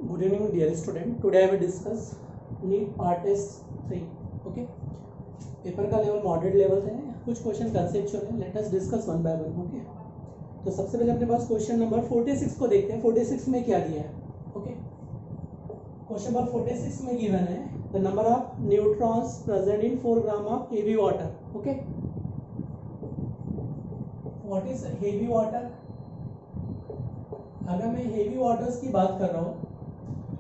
Good evening, dear student. Today I will discuss NEET Part Test 3. Okay. Paper का level moderate level है, कुछ question conceptual है. Let us discuss one by one. Okay. तो सबसे पहले अपने पास question number 46 को देखते हैं. 46 में क्या दिया है. ओके. क्वेश्चन नंबर 46 में गिवन है the number of neutrons present in 4 gram of heavy water. Okay. What is heavy water? अगर मैं हेवी वाटर्स की बात कर रहा हूँ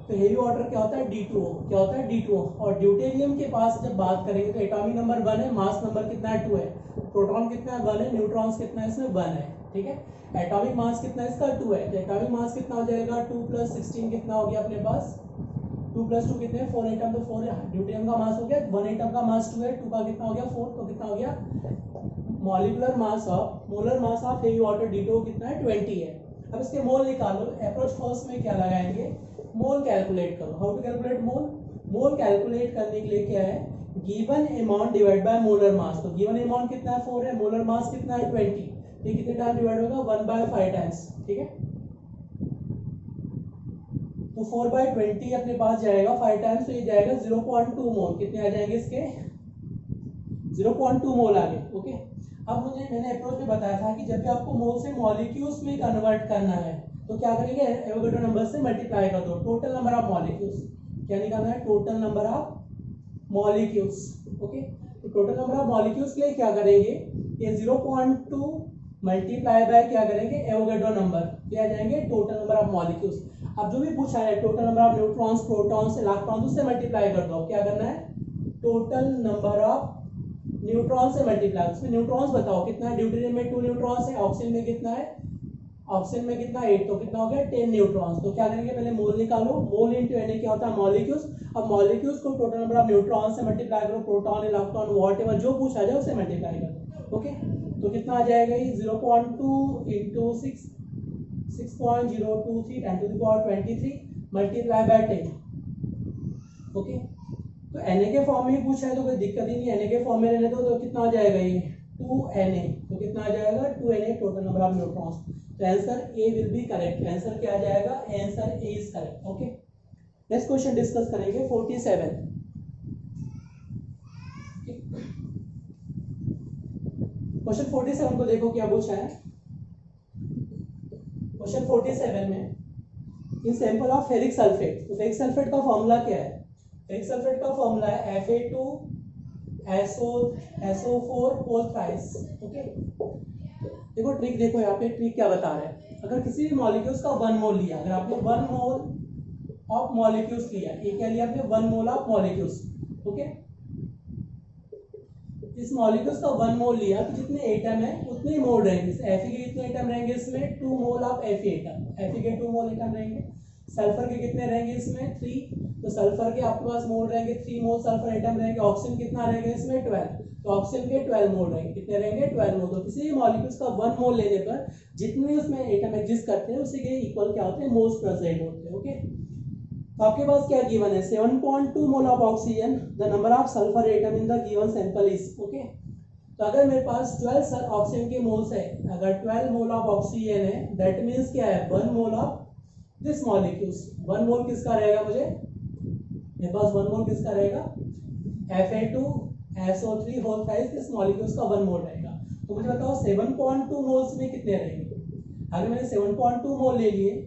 तो हेवी वाटर क्या होता है D2O. क्या होता है D2O. और ड्यूटेरियम के पास जब बात करेंगे तो एटॉमिक नंबर 1 है, मास नंबर कितना है 2 है, प्रोटॉन कितना है 1 है, न्यूट्रॉन्स कितना है इसमें 1 है. ठीक है. एटॉमिक मास कितना है इसका 2 है. तो एटॉमिक मास कितना हो जाएगा 2 + 16 कितना हो गया अपने पास 2 + 2 कितने 4 एटम. तो 4 ड्यूटेरियम का मास हो गया 1 एटम का मास 2 है, 2 का कितना हो गया 4. तो कितना हो गया molecular mass of molar mass of heavy water D2O कितना है 20 है. अब इसके मोल निकालो. अप्रोच फर्स्ट में क्या लगाएंगे मोल कैलकुलेट करो. How to calculate mole? Mole calculate करने के लिए क्या है given amount divide by molar mass. तो गिवन अमाउंट कितना है 4 है, मोलर मास कितना है 20. ये कितने टाइम डिवाइड होगा 1/5 टाइम्स. ठीक है. तो 4/20 अपने पास जाएगा 5 टाइम्स. तो ये जाएगा 0.2 मोल. कितने आ जाएंगे इसके 0.2 मोल आ गए. ओके. अब मैंने अप्रोच में बताया था कि जब भी आपको मोल से मॉलिक्यूल्स में कन्वर्ट करना है तो क्या करेंगे एवोगाड्रो नंबर से मल्टीप्लाई कर दो. टोटल नंबर ऑफ मॉलिक्यूल्स क्या निकालना है total number of molecules. Okay. तो टोटल नंबर ऑफ मॉलिक्यूल्स के लिए क्या करेंगे ये 0.2 मल्टीप्लाई बाय क्या करेंगे एवोगाड्रो नंबर. ये आ जाएंगे टोटल नंबर ऑफ मॉलिक्यूल्स. अब जो भी पूछा है total number of neutrons protons electrons उससे मल्टीप्लाई कर दो. क्या करना है टोटल नंबर ऑफ न्यूट्रॉन से मल्टीप्लाई. उसमें न्यूट्रॉन्स बताओ कितना है. ड्यूटेरियम में 2 न्यूट्रॉन्स है, ऑक्सीजन में कितना है, ऑक्सीजन में कितना 8. तो कितना हो गया 10 न्यूट्रॉन्स. तो क्या करेंगे पहले मोल निकालो. मोल इनटू एन क्या होता है मॉलिक्यूल्स. अब मॉलिक्यूल्स को टोटल नंबर ऑफ न्यूट्रॉन से मल्टीप्लाई करो. प्रोटॉन इलेक्ट्रॉन व्हाटएवर जो पूछा जाए उससे मल्टीप्लाई करो. ओके. तो कितना आ जाएगा ये 0.2 * 6 6.023 10⁻23 मल्टीप्लाई बाय 10. ओके. तो Na के फॉर्म में ही पूछा है तो कोई दिक्कत ही नहीं. Na के फॉर्म में रहने दो. तो कितना आ जाएगा ये 2Na. तो कितना आ जाएगा 2Na total number of neutrons. तो answer A will be correct. Answer क्या आ जाएगा answer A is correct. Okay. Next question discuss करेंगे 47. क्वेश्चन 47 को देखो क्या पूछा है. क्वेश्चन 47 में इन सैंपल ऑफ फेरिक सल्फेट. तो फेरिक सल्फेट का फॉर्मूला क्या है. फेरिक सल्फेट का फॉर्मूला है Fa2SO4 ओके. देखो ट्रिक देखो यहाँ पे ट्रिक क्या बता रहा है. अगर किसी भी मॉलिक्यूल्स का 1 मोल लिया, अगर आपने 1 मोल ऑफ मॉलिक्यूल्स लिया, ये क्या लिया आपने 1 मोल ऑफ मॉलिक्यूल्स. ओके. इस मॉलिक्यूल्स का 1 मोल लिया तो जितने एटम है उतने ही मोल रहेंगे. Fe के कितने एटम रहेंगे इसमें 2 mole of Fe atom. Fe के 2 मोल एटम रहेंगे. सल्फर के कितने रहेंगे इसमें 3. तो सल्फर के आपके पास मोल रहेंगे 3 मोल सल्फर एटम रहेंगे. ऑक्सीजन कितना रहेगा इसमें 12. तो ऑक्सीजन के 12 मोल रहेंगे. कितने रहेंगे 12 मोल. तो किसी भी मॉलिक्यूल्स का 1 मोल लेने पर जितने उसमें एटम एग्जिस्ट करते हैं उसी के इक्वल क्या होते हैं मोल्स प्रेजेंट होते हैं. ओके. तो आपके पास क्या गिवन है 7.2 mole of oxygen. The number of sulphur atom in the given sample is. Okay. तो अगर मेरे पास 12 ऑक्सीजन के मोल्स है, अगर 12 मोल ऑफ ऑक्सीजन है दैट मींस क्या है 1 मोल ऑफ दिस मॉलिक्यूल्स. 1 मोल किसका रहेगा मुझे मेरे पास 1 मोल किसका रहेगा Fa2SO3 होल 5 इस मॉलिक्यूल्स का 1 मोल रहेगा. तो मुझे बताओ 7.2 मोल्स में कितने रहेंगे. अगर मैंने 7.2 मोल ले लिए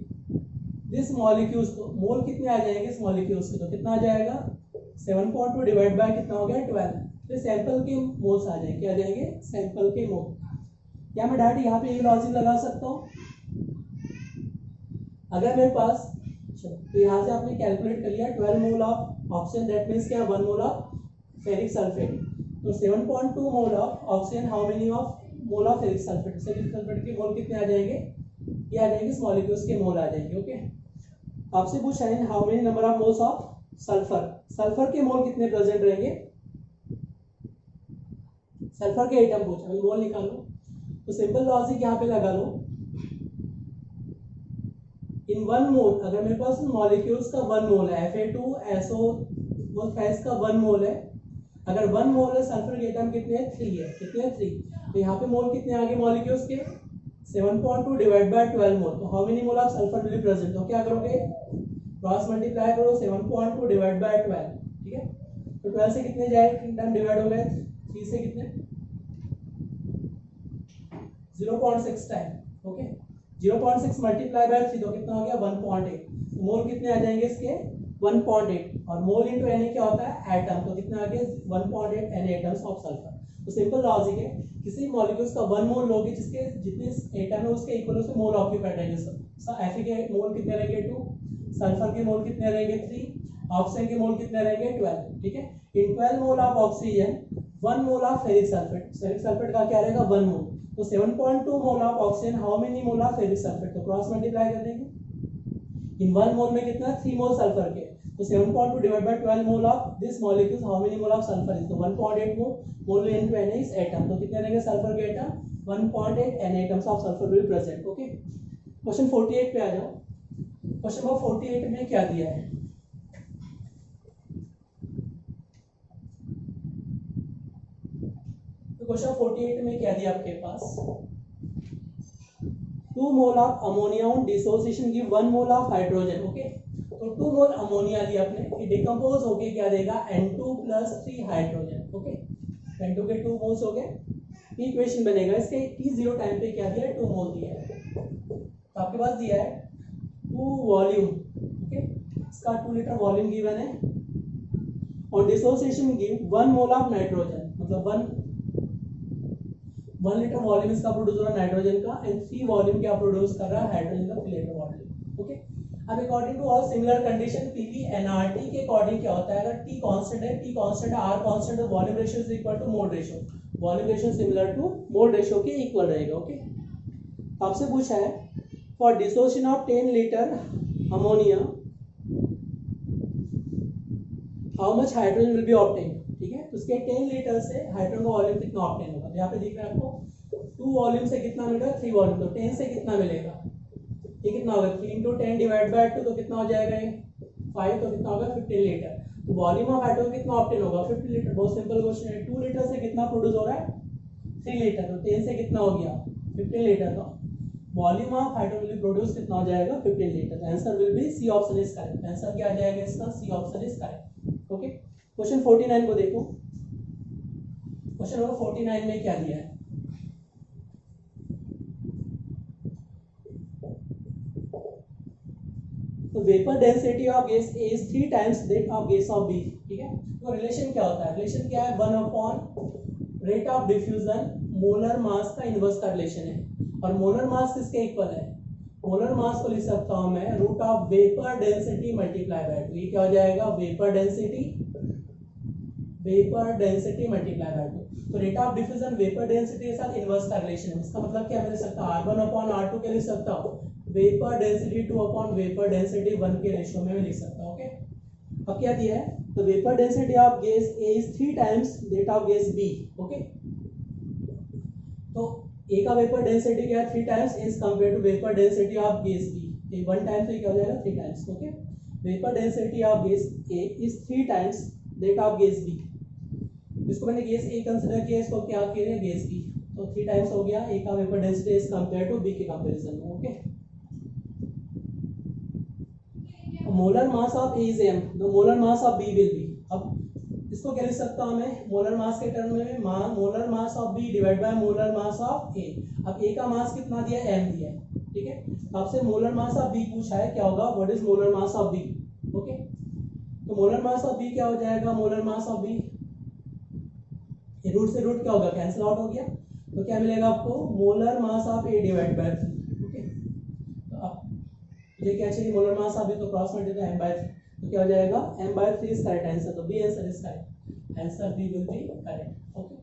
दिस मॉलिक्यूल्स को मोल कितने आ जाएंगे इस मॉलिक्यूल्स के. तो कितना आ जाएगा 7.2 डिवाइड बाय कितना हो गया 12. तो सैंपल के मोल्स आ जाएंगे. क्या आ जाएंगे सैंपल के मोल. क्या मैं डायरेक्ट यहाँ पे ये लॉजिक लगा सकता हूँ. अगर मेरे पास तो यहाँ से आपने कैलकुलेट कर लिया 12 mole of oxygen that means क्या 1 मोल ऑफ फेरिक सल्फेट. तो 7.2 mole of oxygen how many of mole of ferric sulphate. Ferric sulphate के मोल कितने आ जाएंगे ये आ जाएंगे इस मॉलिक्यूल्स के मोल आ जाएंगे. ओके. आपसे पूछा है how many number of moles of sulphur. Sulphur के मोल कितने प्रेजेंट रहेंगे. सल्फर के एटम पूछा मोल निकालो. तो सिंपल लॉजिक यहाँ पे लगा लो. इन 1 मोल अगर मेरे पास मॉलिक्यूल्स का 1 मोल है Fa2SO5 का 1 मोल है. अगर 1 मोल है सल्फर के एटम कितने हैं 3 है. कितने हैं 3. तो यहाँ पे मोल कितने आगे मॉलिक्यूल्स के 7.2 डिवाइड बाय 12 मोल. तो how many mole of sulphur will be present. तो क्या करोगे क्रॉस मल्टीप्लाई करो 7.2 डिवाइड बाय 12, ठीक है। तो 12 से कितने जाए टाइम डिवाइड हो गए, 3 से कितने 0.6 टाइम, ओके। 0.6 मल्टीप्लाई बाय 3 तो कितना हो गया 1.8। तो मोल कितने आ जाएंगे इसके 1.8, और मोल इनटू Na क्या होता है एटम, तो कितना आ गया 1.8 Na एटम्स ऑफ सल्फर। तो सिंपल लॉजिक है, किसी मॉलिक्यूल्स का 1 मोल लोगे जिसके जितने एटम है उसके इक्वल उसमें मोल ऑक्यूपाइड रहेंगे सब। Fe के मोल कितने रहेंगे 2, सल्फर के मोल कितने रहेंगे 3, ऑक्सीजन के मोल कितने रहेंगे 12, ठीक है। इन 12 mole of oxygen 1 mole of ferric sulphate, ferric sulphate का क्या रहेगा 1 मोल, तो 7.2 mole of oxygen, how many mole of ferric sulphate, तो क्रॉस मल्टीप्लाई कर देंगे। इन 1 मोल में कितना 3 मोल सल्फर के, तो 7.2 divide by 12 mole of this molecule, how many mole of sulphur is, तो 1.8 मोल इनटू Na इज एटम, तो कितने रहेंगे सल्फर के atom 1.8 Na atoms of sulphur will present, okay. Question 48 पे आ जाओ। क्वेश्चन नंबर 48 में क्या दिया है, तो क्वेश्चन 48 में क्या दिया आपके पास, 2 mole of ammonia on dissociation give 1 mole of hydrogen, okay. तो 2 मोल अमोनिया दिया आपने, ये डिकम्पोज होके क्या देगा N2 + 3 हाइड्रोजन, ओके। N2 के 2 मोल्स हो गए, इक्वेशन बनेगा इसके t0 टाइम पे क्या दिया है 2 मोल दिया है, तो आपके पास दिया है 2 वॉल्यूम, ओके, इसका 2 लीटर वॉल्यूम गिवन है, और dissociation give 1 mole of nitrogen, मतलब 1 लीटर वॉल्यूम इसका प्रोड्यूस हो रहा है नाइट्रोजन का, एंड 3 वॉल्यूम क्या प्रोड्यूस कर रहा है हाइड्रोजन का 3 लीटर वॉल्यूम, ओके। अब according to all similar condition PV NRT के अकॉर्डिंग क्या होता है, अगर टी कांस्टेंट है, टी कांस्टेंट है, आर कांस्टेंट है, volume ratio is equal to mole ratio, volume ratio similar to mole ratio के इक्वल रहेगा, ओके। आपसे पूछा है for dissociation of 10 litre ammonia how much hydrogen will be obtain, ठीक है। तो उसके 10 लीटर से हाइड्रोजन का वॉल्यूम कितना ऑब्टेन होगा, यहाँ पे दिख रहा है आपको 2 वॉल्यूम से कितना मिलेगा 3 वॉल्यूम, तो 10 से कितना मिलेगा, ये कितना होगा 3 × 10 डिवाइड बाय 2, तो कितना हो जाएगा ये 5, तो कितना होगा 15 लीटर। तो वॉल्यूम ऑफ हाइड्रोजन कितना ऑब्टेन होगा 15 लीटर, बहुत सिंपल क्वेश्चन है। 2 लीटर से कितना प्रोड्यूस हो रहा है 3 लीटर, तो 10 से कितना हो गया 15 लीटर, तो volume of hydrogen will produce कितना हो जाएगा 15 litre. Answer will be C option is correct, answer क्या आ जाएगा इसका C option is correct, okay. Question 49 को देखो, क्वेश्चन नंबर 49 में क्या दिया है, तो vapour density of gas A is 3 times that of gas of B, ठीक है। तो रिलेशन क्या होता है, रिलेशन क्या है 1 rate of diffusion, molar mass का इनवर्स का रिलेशन है, और मोलर मास किसके इक्वल है, मोलर मास को लिख सकता हूं मैं root of vapour density multiply by 2, ये क्या हो जाएगा वेपर डेंसिटी मल्टीप्लाई बाय 2। तो rate of diffusion vapour density के साथ इनवर्स का रिलेशन है, इसका मतलब क्या मैं लिख सकता हूं R1/R2 के लिख सकता हूं वेपर डेंसिटी 2/वेपर डेंसिटी 1 के रेशियो में लिख सकता हूं, ओके। अब क्या दिया है, तो vapour density of gas A is 3 times that of gas B, okay. तो A का वेपर डेंसिटी क्या है 3 times as compare to vapour density of gas B, ये 1 टाइम तो क्या हो जाएगा 3 times, okay. Vapour density of gas A is 3 times that of gas B, इसको मैंने गैस A कंसीडर किया, इसको क्या किया गैस B, तो 3 टाइम्स हो गया A का vapour density as compare to B के कंपैरिजन में, okay. Molar mass of A is m, the molar mass of B will be, अब इसको क्या लिख सकता हूं मैं मोलर मास के टर्म में molar mass of B divide by molar mass of A। अब A का मास कितना दिया है m दिया है, ठीक है। आपसे मोलर मास ऑफ B पूछा है, क्या होगा what is molar mass of B, okay. तो मोलर मास ऑफ B क्या हो जाएगा, मोलर मास ऑफ B ये रूट से रूट क्या होगा कैंसिल आउट हो गया, तो क्या मिलेगा आपको molar mass of A divide by 3, okay. तो अब ये क्या चाहिए मोलर मास ऑफ B, तो क्रॉस मल्टीप्लाई m/3, तो क्या हो जाएगा m/3 इज करेक्ट आंसर, तो B answer is correct, answer B will be correct, okay.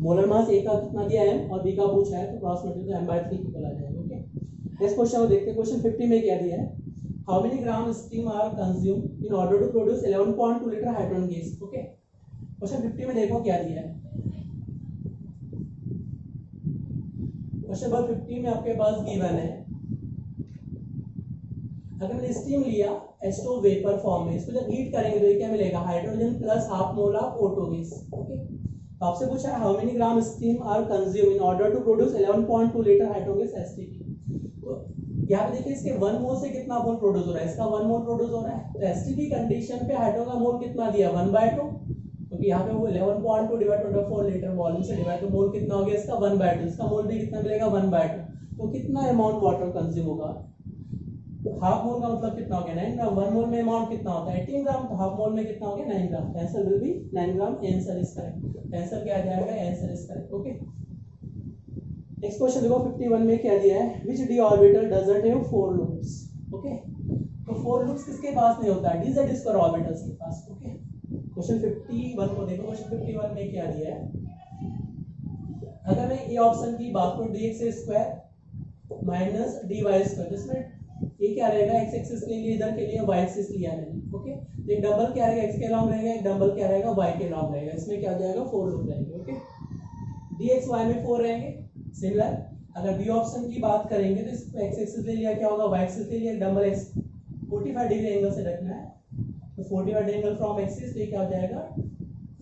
Molar mass A का कितना दिया m और B का पूछा है, तो क्रॉस मल्टीप्लाई m/3 इक्वल आ जाएगा, ओके। नेक्स्ट क्वेश्चन को देखते हैं, क्वेश्चन 50 में क्या दिया है, how many gram steam are consume in order to produce 11.2 litre hydrogen gas, okay. Question 50 में देखो क्या दिया है, क्वेश्चन नंबर 50 में आपके पास गिवन है, अगर मैंने स्टीम लिया H2 वेपर फॉर्म में, इसको जब हीट करेंगे तो ये क्या मिलेगा hydrogen plus half mole of O2 gas, okay. तो आपसे पूछा है how many gram steam are consume in order to produce 11.2 litre hydrogen gas STP, तो यहाँ पे देखिए इसके 1 मोल से कितना मोल प्रोड्यूस हो रहा है, इसका 1 मोल प्रोड्यूस हो रहा है। तो एसिडिक कंडीशन पे हाइड्रोजन का मोल कितना दिया 1/2, क्योंकि यहाँ पे वो 11.2 डिवाइड 24 लीटर वॉल्यूम से डिवाइड, तो मोल कितना हो गया इसका 1/2, इसका मोल भी कितना मिलेगा 1/2। तो कितना अमाउंट वाटर कंज्यूम होगा, हाफ मोल का मतलब कितना हो गया 9 ग्राम। 1 मोल में अमाउंट कितना होता है 18 ग्राम, तो हाफ मोल में कितना हो गया 9 gram. Answer will be 9 gram. Answer is correct. Answer क्या आ जाएगा, answer is correct. Okay, next question देखो 51 में क्या दिया है, which D orbital doesn't have 4 loops. Okay, तो 4 लूप्स किसके पास नहीं होता है, dz स्क्वायर ऑर्बिटल्स के पास। ओके, क्वेश्चन 51 को देखो, क्वेश्चन 51 में क्या दिया है, अगर मैं ए ऑप्शन की बात करूं dx square minus dy square, जिसमें ये क्या रहेगा x एक्सिस के लिए, इधर के लिए y एक्सिस लिया मैंने। ओके, तो एक डबल क्या रहेगा x के अलाउंग रहेगा, एक डबल क्या रहेगा y के अलाउंग रहेगा, इसमें क्या हो जाएगा 4 लूप रहेंगे। ओके, dx y में 4 रहेंगे। सिमिलर अगर बी ऑप्शन की बात करेंगे तो इसको x एक्सिस ले लिया, क्या होगा y एक्सिस ले लिया, डबल x 45 डिग्री एंगल से रखना है, तो 45 एंगल फ्रॉम एक्सिस, तो क्या हो जाएगा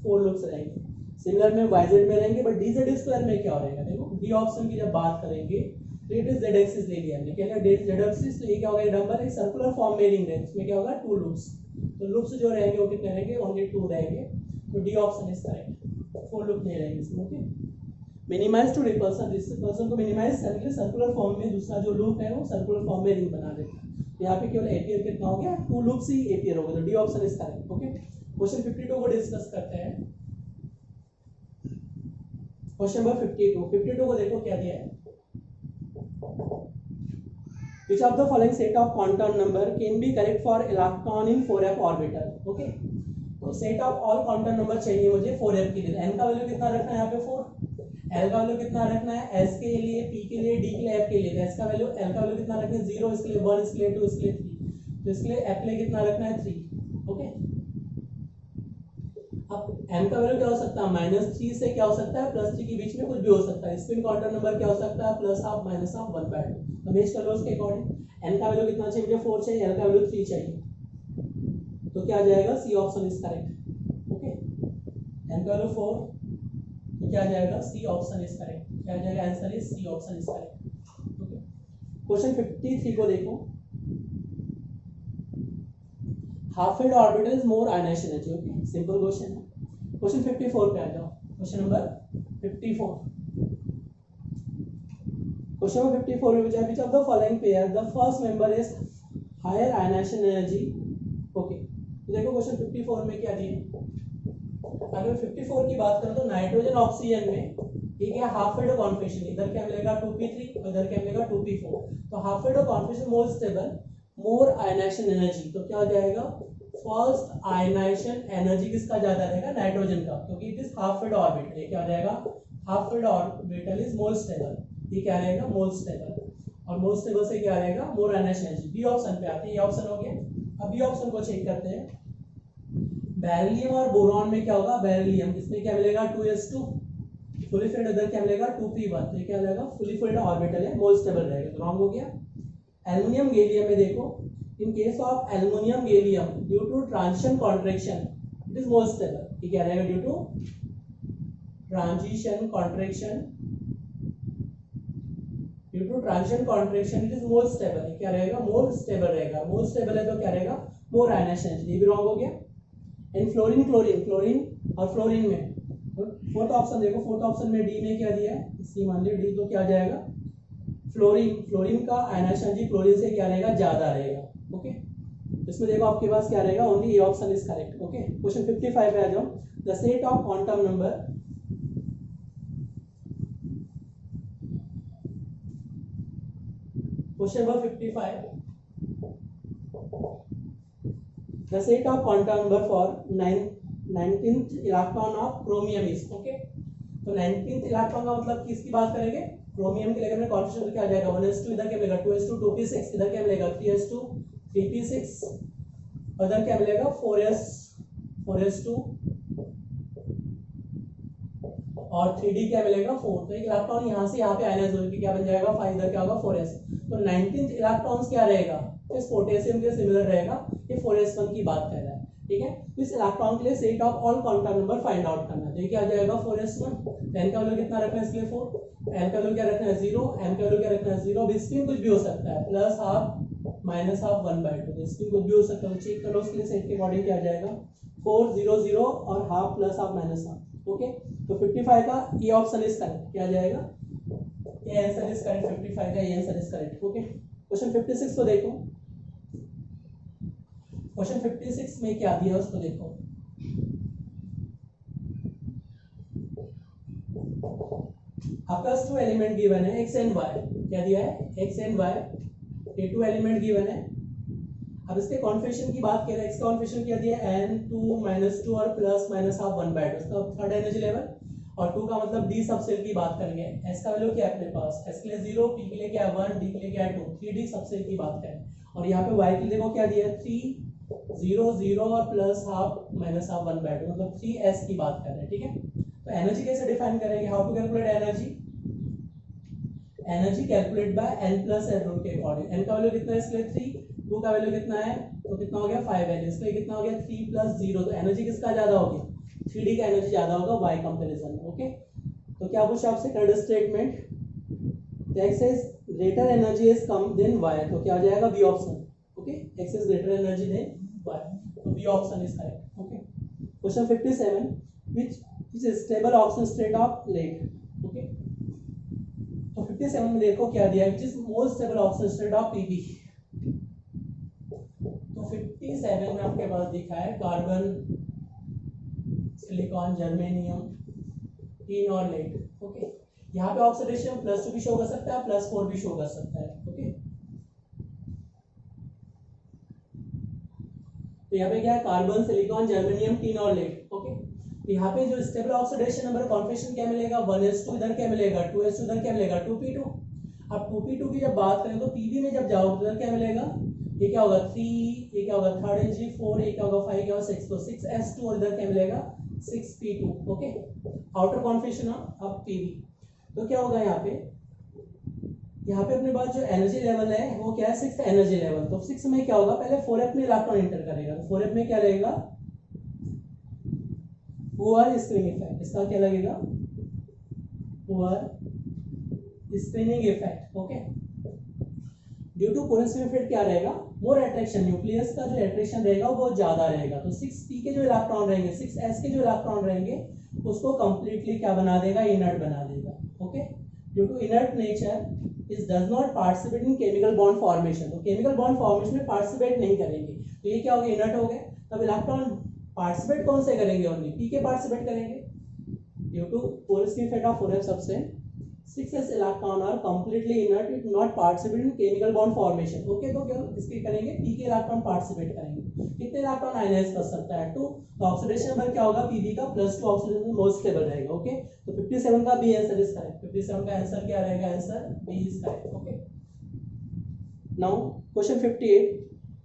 4 लूप्स रहेंगे। सिमिलर में yz में रहेंगे, बट dz स्क्वायर में क्या रहेगा, देखो बी ऑप्शन की जब बात करेंगे तो इट इज z एक्सिस ले लिया हमने, क्या z एक्सिस, तो ये क्या होगा डबल एक सर्कुलर फॉर्म में रिंग है, इसमें क्या होगा 2 लूप्स, तो लूप्स जो रहेंगे वो कितने रहेंगे, ओनली 2 रहेंगे, तो D option is correct. 4 loop नहीं रहेंगे इसमें। Okay, minimise to repulsion, repulsion को मिनिमाइज करने के लिए सर्कुलर फॉर्म में दूसरा जो लूप है वो सर्कुलर फॉर्म में रिंग बना देता है। यहाँ पे केवल एपियर कितना हो गया 2 लूप्स ही एपियर हो गए, तो D option is correct. Okay, question 52 को डिस्कस करते हैं। क्वेश्चन नंबर 52 को देखो क्या दिया है, which of the following set of quantum number can be correct for electron in 4f orbital। Okay, तो set of all quantum number चाहिए मुझे 4f के लिए। n का वैल्यू कितना रखना है यहाँ पे 4, l का वैल्यू कितना रखना है s के लिए, p के लिए, d के लिए, f के लिए। s का वैल्यू, l का वैल्यू कितना रखना है 0, इसके लिए 1, इसके लिए 2, इसके लिए 3, तो इसके लिए f के लिए कितना रखना है 3। ओके, अब m का वैल्यू क्या हो सकता है -3 से क्या हो सकता है +3 के बीच में कुछ भी हो सकता है। स्पिन क्वांटम नंबर क्या हो सकता है +12 -12 1/2, तो मैच कर लो उसके अकॉर्डिंग। n का वैल्यू कितना चाहिए मुझे 4 चाहिए, l का वैल्यू 3 चाहिए, तो क्या आ जाएगा C option is correct. Okay, n का वैल्यू 4, तो क्या आ जाएगा सी ऑप्शन इज करेक्ट, क्या आ जाएगा answer is C option is correct. Okay, question 53 को देखो, half filled orbital is more ionisation energy. Okay, simple question है। क्वेश्चन 54 पे आ जाओ, क्वेश्चन नंबर 54। क्वेश्चन नंबर 54 में पूछा है, which of the following pair the first member is higher ionisation energy. Okay, तो देखो क्वेश्चन 54 में क्या दिया, अगर 54 की बात करें तो नाइट्रोजन ऑक्सीजन में ठीक है हाफ फील्ड कॉन्फिगरेशन, इधर क्या मिलेगा 2p3 और इधर क्या मिलेगा 2p4, तो half filled configuration more stable, more ionisation energy, तो क्या हो जाएगा फर्स्ट आयनाइजेशन एनर्जी किसका ज्यादा रहेगा नाइट्रोजन का, क्योंकि it is half filled orbital. ये क्या हो जाएगा half filled orbital is more stable, ये क्या रहेगा मोर स्टेबल, और मोर स्टेबल से क्या रहेगा मोर आयनाइजेशन एनर्जी। बी ऑप्शन पे आते हैं, ये ऑप्शन हो गया। अब बी ऑप्शन को चेक करते हैं, बेरिलियम और बोरॉन में क्या होगा, बेरिलियम इसमें क्या मिलेगा 2s2 फुली फिल्ड, इधर क्या मिलेगा 2p1, तो ये क्या मिलेगा फुली फिल्ड ऑर्बिटल है, मोर स्टेबल रहेगा, तो रॉन्ग हो गया। एल्युमिनियम गैलियम में देखो, in case of aluminium gallium due to transition contraction it is more stable, ये क्या रहेगा due to transition contraction, due to transition contraction it is more stable, ये क्या रहेगा मोर स्टेबल रहेगा, मोर स्टेबल है तो क्या रहेगा मोर आयनाइजेशन, ये भी रॉन्ग हो गया। एंड फ्लोरीन, क्लोरीन और फ्लोरीन में फोर्थ ऑप्शन देखो, फोर्थ ऑप्शन में डी में क्या दिया है, सी मान लीजिए डी, तो क्या जाएगा फ्लोरीन का आयनाइजेशन एनर्जी क्लोरीन से क्या रहेगा ज्यादा रहेगा। ओके, इसमें देखो आपके पास क्या रहेगा only A option is correct. Okay, question 55 पे आ जाओ, the set of quantum number, question number 55, the set of quantum number for 19th electron of chromium is. Okay, तो 19th इलेक्ट्रॉन का मतलब किसकी बात करेंगे, क्रोमियम के लिए कॉन्फिगरेशन क्या आ जाएगा 1s2, इधर क्या मिलेगा 2s2 2p6, इधर क्या मिलेगा 3s2 3p6, और इधर क्या मिलेगा 4s2 और 3d क्या मिलेगा 4, तो एक इलेक्ट्रॉन यहाँ से यहाँ पे आयनाइज होकर क्या बन जाएगा 5, इधर क्या होगा 4s, तो 19th इलेक्ट्रॉन्स क्या रहेगा इस पोटेशियम के सिमिलर रहेगा, ये 4s1 की बात कर रहा है। ठीक है। तो इस इलेक्ट्रॉन के लिए set of all quantum number find out करना है। तो ये क्या आ जाएगा 4s1, n का वैल्यू कितना रखना है इसके लिए 4, n का वैल्यू क्या रखना है 0, m का वैल्यू क्या रखना है 0। अब स्पिन कुछ भी हो सकता है, प्लस हाफ माइनस हाफ 1/2, तो स्पिन कुछ भी हो सकता है। तो चेक करो उसके लिए सेट के अकॉर्डिंग क्या आ जाएगा 4 0 0 और half plus half minus half. Okay, तो 55 का ये ऑप्शन इज करेक्ट, क्या आ जाएगा ये आंसर इज करेक्ट, 55 का ये answer is correct. Okay, question 56 को देखो। क्वेश्चन 56 में क्या दिया उसको देखो। आपका 2 एलिमेंट गिवन है x एंड y, क्या दिया है x एंड y, ये 2 एलिमेंट गिवन है। अब इसके कॉन्फिगरेशन की बात करें, x का कॉन्फिगरेशन क्या दिया है n2 -2 और प्लस माइनस हाफ 1/2, उसका थर्ड एनर्जी लेवल, और 2 का मतलब d सबसेल की बात करेंगे। s का वैल्यू क्या है अपने पास, s के लिए 0, p के लिए क्या है 1, d के लिए क्या है 2, 3d सबसेल की बात करें। और यहाँ पे y के लिए देखो क्या दिया है 3 0 0 और प्लस हाफ माइनस हाफ 1/2, मतलब 3s की बात कर रहे हैं। ठीक है, तो एनर्जी कैसे डिफाइन करेंगे, how to calculate energy, energy calculate by n plus n rule के अकॉर्डिंग। n का वैल्यू कितना है इसके लिए 3, 2 का वैल्यू कितना है तो कितना हो गया 5 है, इसके लिए कितना हो गया 3 + 0, तो एनर्जी किसका ज्यादा होगी 3d का एनर्जी ज्यादा होगा y कंपैरिजन में। ओके, तो क्या पूछा आपसे third statement, x is greater energy is कम देन y, तो क्या हो जाएगा B option. Okay, x is greater energy than y, तो B option is correct. Okay, question 57, which is stable oxidation state of lead। Okay, तो 57 में देखो क्या दिया है, which is most stable oxidation state of Pb। तो 57 में आपके पास दिखा है कार्बन, सिलिकॉन, जर्मेनियम, टीन और लेड। ओके, यहाँ पे ऑक्सीडेशन +2 भी शो कर सकता है, +4 भी शो कर सकता है। ओके, तो यहाँ पे क्या है कार्बन, सिलिकॉन, जर्मेनियम, टीन और लेड। ओके, तो यहाँ पे जो स्टेबल ऑक्सीडेशन नंबर कॉन्फिगरेशन क्या मिलेगा 1s2, इधर क्या मिलेगा 2s2, इधर क्या मिलेगा 2p2। अब 2p2 की जब बात करें तो pb में जब जाओ तो इधर क्या मिलेगा, ये क्या होगा 3, ये क्या होगा 3rd, 4, ये क्या होगा 5, क्या होगा 6, तो 6s2 और इधर क्या मिलेगा 6p2। ओके, आउटर कॉन्फिगरेशन अब pb, तो क्या होगा यहाँ पे अपने पास जो एनर्जी लेवल है वो क्या है 6th एनर्जी लेवल। तो 6 में क्या होगा पहले 4f में इलेक्ट्रॉन एंटर करेगा, तो 4f में क्या लगेगा पुअर स्क्रीनिंग इफेक्ट, इसका क्या लगेगा poor screening effect. Okay, due to poor screening effect क्या रहेगा मोर अट्रैक्शन, न्यूक्लियस का जो अट्रैक्शन रहेगा वो बहुत ज्यादा रहेगा। तो 6p के जो इलेक्ट्रॉन रहेंगे 6s के जो इलेक्ट्रॉन रहेंगे उसको कंप्लीटली क्या बना देगा इनर्ट बना देगा। Okay, due to inert nature is does not participate in chemical bond formation, तो केमिकल बॉन्ड फॉर्मेशन में पार्टिसिपेट नहीं करेंगे, तो ये क्या हो गया इनर्ट हो गए। तब इलेक्ट्रॉन पार्टिसिपेट कौन से करेंगे ओनली पी के पार्टिसिपेट करेंगे। Due to poor screening effect of 4f substance 6s electron are completely inert, it not participate in chemical bond formation. Okay, तो क्या इसके करेंगे पी के इलेक्ट्रॉन पार्टिसिपेट करेंगे, कितने इलेक्ट्रॉन आयनाइज कर सकता है 2, तो ऑक्सीडेशन नंबर क्या होगा पीबी का +2, ऑक्सीडेशन मोस्ट स्टेबल रहेगा। ओके, तो 57 का बी आंसर इज करेक्ट, 57 का आंसर क्या रहेगा answer B is correct. Okay, now question 58,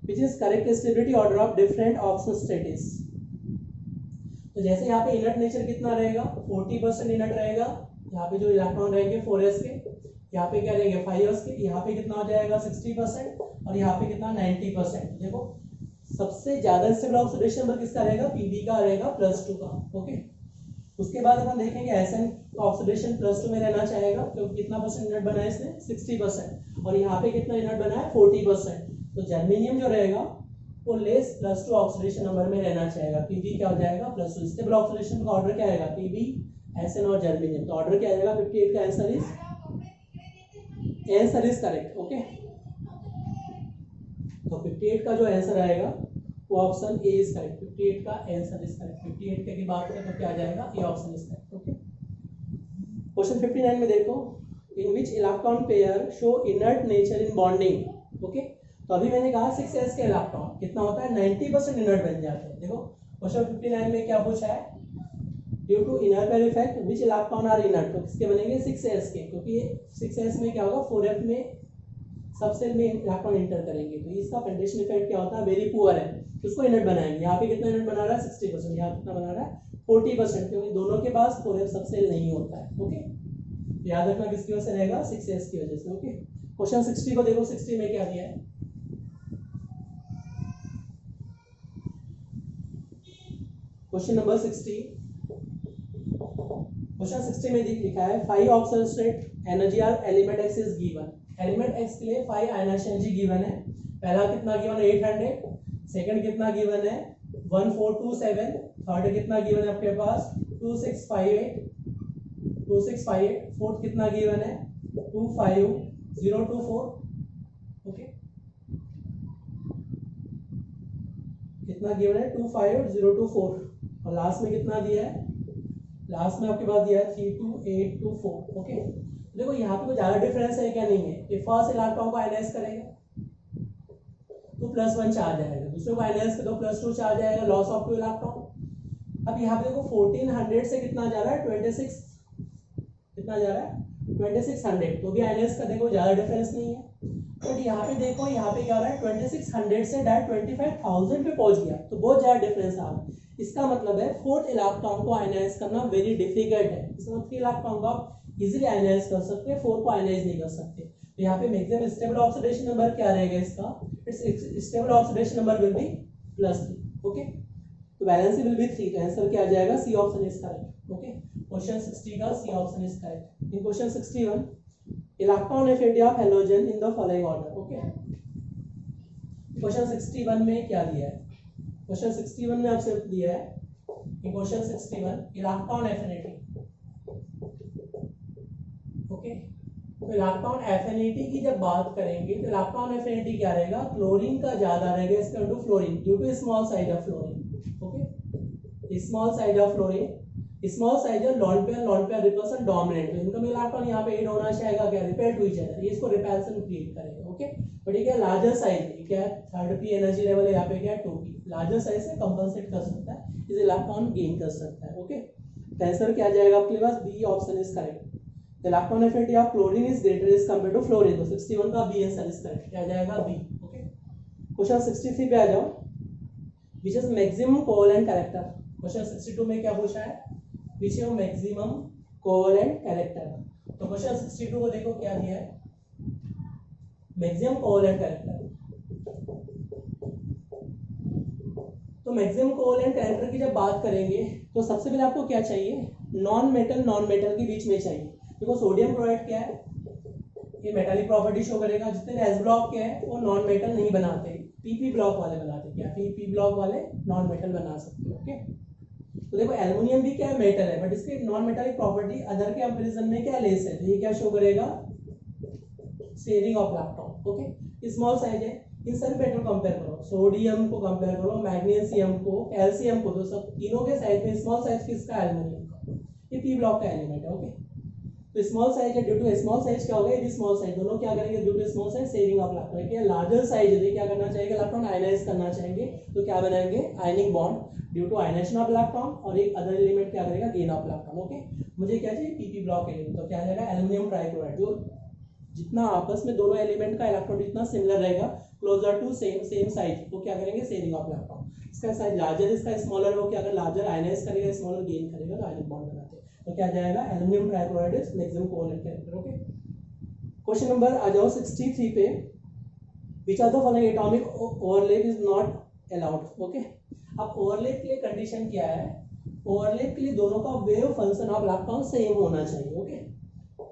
which is correct stability order of different oxygen states. तो जैसे यहाँ पे इनर्ट नेचर कितना रहेगा 40% इनर्ट रहेगा, यहाँ पे जो इलेक्ट्रॉन रहेंगे 4s के, यहाँ पे क्या रहेंगे 5s के, यहाँ पे कितना हो जाएगा 60% और यहाँ पे कितना 90%। देखो सबसे ज्यादा स्टेबल ऑक्सीडेशन नंबर किसका रहेगा पीबी का रहेगा +2 का। ओके, उसके बाद अपन देखेंगे एसएन का ऑक्सीडेशन +2 में रहना चाहेगा क्योंकि कितना परसेंट इनर्ट बना है इसने 60%, और यहाँ पे कितना इनर्ट बना है 40%, तो जर्मेनियम जो रहेगा वो लेस +2 ऑक्सीडेशन नंबर में रहना चाहेगा, पीबी क्या हो जाएगा +2। स्टेबल ऑक्सीडेशन का ऑर्डर क्या आएगा पीबी, एसएन और जर्मेनियम, तो ऑर्डर क्या आएगा 58 का आंसर इज करेक्ट। ओके, तो 58 का जो आंसर आएगा वो ऑप्शन ए इज करेक्ट, 58 का आंसर इज करेक्ट। 58 की बात करें तो क्या आ जाएगा A option is correct. Okay, question 59 में देखो, in which electron pair show inert nature in bonding. Okay, तो अभी मैंने कहा 6s के इलेक्ट्रॉन कितना होता है 90% इनर्ट बन जाते हैं। देखो क्वेश्चन 59 में क्या पूछा है, due to inner pair effect which electron are inert, तो किसके बनेंगे 6s के, क्योंकि 6s में क्या होगा 4f में सबसेल में इलेक्ट्रॉन एंटर करेंगे, तो इसका कंडीशन इफेक्ट क्या होता है वेरी पुअर है, तो उसको इनर्ट बनाएंगे। यहाँ पे कितना इनर्ट बना रहा है 60%, यहाँ कितना बना रहा है 40%, क्योंकि दोनों के पास 4f सबसेल नहीं होता है। ओके, याद रखना किसकी वजह से रहेगा 6s की वजह से। ओके, क्वेश्चन 60 को देखो, 60 में क्या दिया है, क्वेश्चन नंबर 60, क्वेश्चन 60 में लिखा है 5 oxygen state energy are element X is given. Element X के लिए 5 आयनाइजेशन एनर्जी गिवन है। पहला कितना गिवन है 800, सेकंड कितना गिवन है 1427, थर्ड कितना गिवन है आपके पास 2658, फोर्थ कितना गिवन है 25024, ओके कितना गिवन है 25024, और लास्ट में कितना दिया है, लास्ट में आपके पास दिया है 32824, ओके। देखो यहाँ पे कोई ज्यादा डिफरेंस है क्या, नहीं है। ये फर्स्ट इलेक्ट्रॉन को आयनाइज करेगा तो +1 चार्ज आएगा, दूसरे को आयनाइज कर दो +2 चार्ज आएगा, लॉस ऑफ 2 इलेक्ट्रॉन। अब यहाँ पे देखो 1400 से कितना जा रहा है 26, कितना जा रहा है 2600, तो भी आयनाइज कर देगा, ज्यादा डिफरेंस नहीं है। बट यहाँ पे देखो, यहाँ पे क्या हो रहा है 2600 से डायरेक्ट 25000 पे पहुंच गया, तो बहुत ज्यादा डिफरेंस आ रहा है। इसका मतलब है फोर्थ इलेक्ट्रॉन को आयनाइज करना वेरी डिफिकल्ट है। इसका मतलब 3 इलेक्ट्रॉन को आप इजीली आयनाइज कर सकते हैं, 4 को आयनाइज नहीं कर सकते। तो यहाँ पे मैक्सिमम स्टेबल ऑक्सीडेशन नंबर क्या रहेगा इसका, it's stable oxidation number will be +3, okay. तो वैलेंसी विल बी 3, तो आंसर क्या आ जाएगा, C option is correct, okay. Question 60 का C option is correct. In question 61, electron affinity of halogen in the following order, okay. Question 61 में क्या दिया है, क्वेश्चन 61 में आपसे दिया है कि क्वेश्चन 61 इलेक्ट्रॉन एफिनिटी, ओके। तो इलेक्ट्रॉन एफिनिटी की जब बात करेंगे तो इलेक्ट्रॉन एफिनिटी क्या रहेगा, क्लोरीन का ज्यादा रहेगा as compare to fluorine due to small size of fluorine, okay. Small size of fluorine, small size और लॉन पेयर रिपल्सन डोमिनेंट, तो इनका इलेक्ट्रॉन यहाँ पे 8 होना चाहेगा क्या, रिपेल टू ईच अदर, ये इसको रिपल्सन क्रिएट करेगा, ओके। बट ये क्या लार्जर साइज, क्या है 3rd p एनर्जी लेवल है, यहाँ पे क्या है 2p, लार्जर साइज से कंपनसेट कर सकता है, इस इलेक्ट्रॉन गेन कर सकता है, ओके। तो आंसर क्या आ जाएगा आपके पास, B option is correct. Electron affinity of chlorine is greater as compare to fluorine, तो 61 का बी आंसर इज करेक्ट, क्या आ जाएगा बी, ओके। क्वेश्चन 63 पे आ जाओ, which is maximum covalent character. Question 62 में क्या पूछा है, which is maximum covalent character. तो क्वेश्चन 62 को देखो क्या दिया है, मैक्सिमम कोवेलेंट कैरेक्टर। तो मैक्सिमम कोवेलेंट कैरेक्टर की जब बात करेंगे तो सबसे पहले आपको क्या चाहिए, नॉन मेटल के बीच में चाहिए। देखो सोडियम क्लोराइड क्या है, ये मेटालिक प्रॉपर्टी शो करेगा, जितने एस ब्लॉक के हैं वो नॉन मेटल नहीं बनाते, पीपी ब्लॉक वाले बनाते, क्या पीपी ब्लॉक वाले नॉन मेटल बना सकते हैं, ओके। तो देखो एल्युमिनियम भी क्या है, मेटल है, बट इसकी नॉन मेटालिक प्रॉपर्टी अदर के कंपैरिजन में क्या लेस है, तो ये क्या शो करेगा, sharing of electron, okay. Small size है, इन सभी मेटल कंपेयर करो, सोडियम को कंपेयर करो, मैग्नीशियम को, कैल्शियम को, तो सब तीनों के साइज में स्मॉल साइज किसका, एल्युमिनियम का, ये पी ब्लॉक का एलिमेंट है, ओके। तो स्मॉल साइज है, ड्यू टू स्मॉल साइज क्या होगा, ये भी स्मॉल साइज, दोनों क्या करेंगे, ड्यू टू स्मॉल साइज शेयरिंग ऑफ इलेक्ट्रॉन, क्या लार्जर साइज है, क्या करना चाहिए, इलेक्ट्रॉन आयनाइज करना चाहेंगे, तो क्या बनाएंगे, ionic bond due to ionization of electron, और एक अदर एलिमेंट क्या करेगा, गेन ऑफ इलेक्ट्रॉन, ओके। मुझे क्या चाहिए, पीपी ब्लॉक एलिमेंट, तो क्या जाएगा एल्युमिनियम ट्राइक्लोराइड, जो जितना आपस में दोनों एलिमेंट का इलेक्ट्रॉन जितना सिमिलर रहेगा, क्लोजर टू सेम साइज, वो क्या करेंगे, शेयरिंग ऑफ इलेक्ट्रॉन। इसका साइज लार्जर, इसका स्मॉलर, वो क्या अगर लार्जर आयनाइज करेगा, स्मॉलर गेन करेगा, तो आयनिक बॉन्ड बनाते हैं, तो क्या जाएगा, aluminium trichloride is maximum covalent character, okay. Question number आ जाओ 63 पे, which of the following atomic overlap is not allowed, okay. अब ओवरलैप के लिए कंडीशन क्या है, ओवरलैप के लिए दोनों का wave function of electron same होना चाहिए, ओके।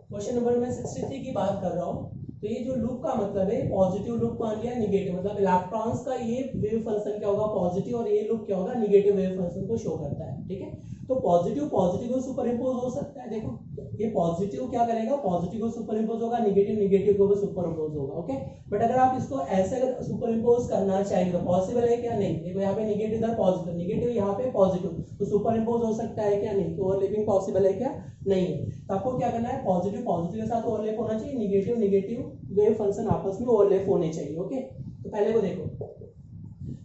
क्वेश्चन नंबर में 63 की बात कर रहा हूँ, तो ये जो लूप का मतलब है पॉजिटिव लूप मान लिया, निगेटिव मतलब इलेक्ट्रॉन्स का ये वेव फंक्शन क्या होगा, पॉजिटिव, और ये लूप क्या होगा, निगेटिव वेव फंक्शन को शो करता है, ठीक है। तो पॉजिटिव को सुपर इम्पोज हो सकता है, देखो ये पॉजिटिव क्या करेगा, पॉजिटिव को सुपर इम्पोज होगा, निगेटिव को भी सुपर इम्पोज होगा, ओके। बट अगर आप इसको ऐसे अगर सुपर इम्पोज करना चाहेंगे तो पॉसिबल है क्या, नहीं। देखो यहाँ पे निगेटिव इधर पॉजिटिव, निगेटिव यहाँ पे पॉजिटिव, तो सुपर इम्पोज हो सकता है क्या, नहीं। तो ओवरलैपिंग पॉसिबल है क्या, नहीं है। तो आपको क्या करना है, पॉजिटिव के साथ ओवरलैप होना चाहिए, निगेटिव वेव फंक्शन आपस में ओवरलैप होने चाहिए, ओके। तो पहले को देखो,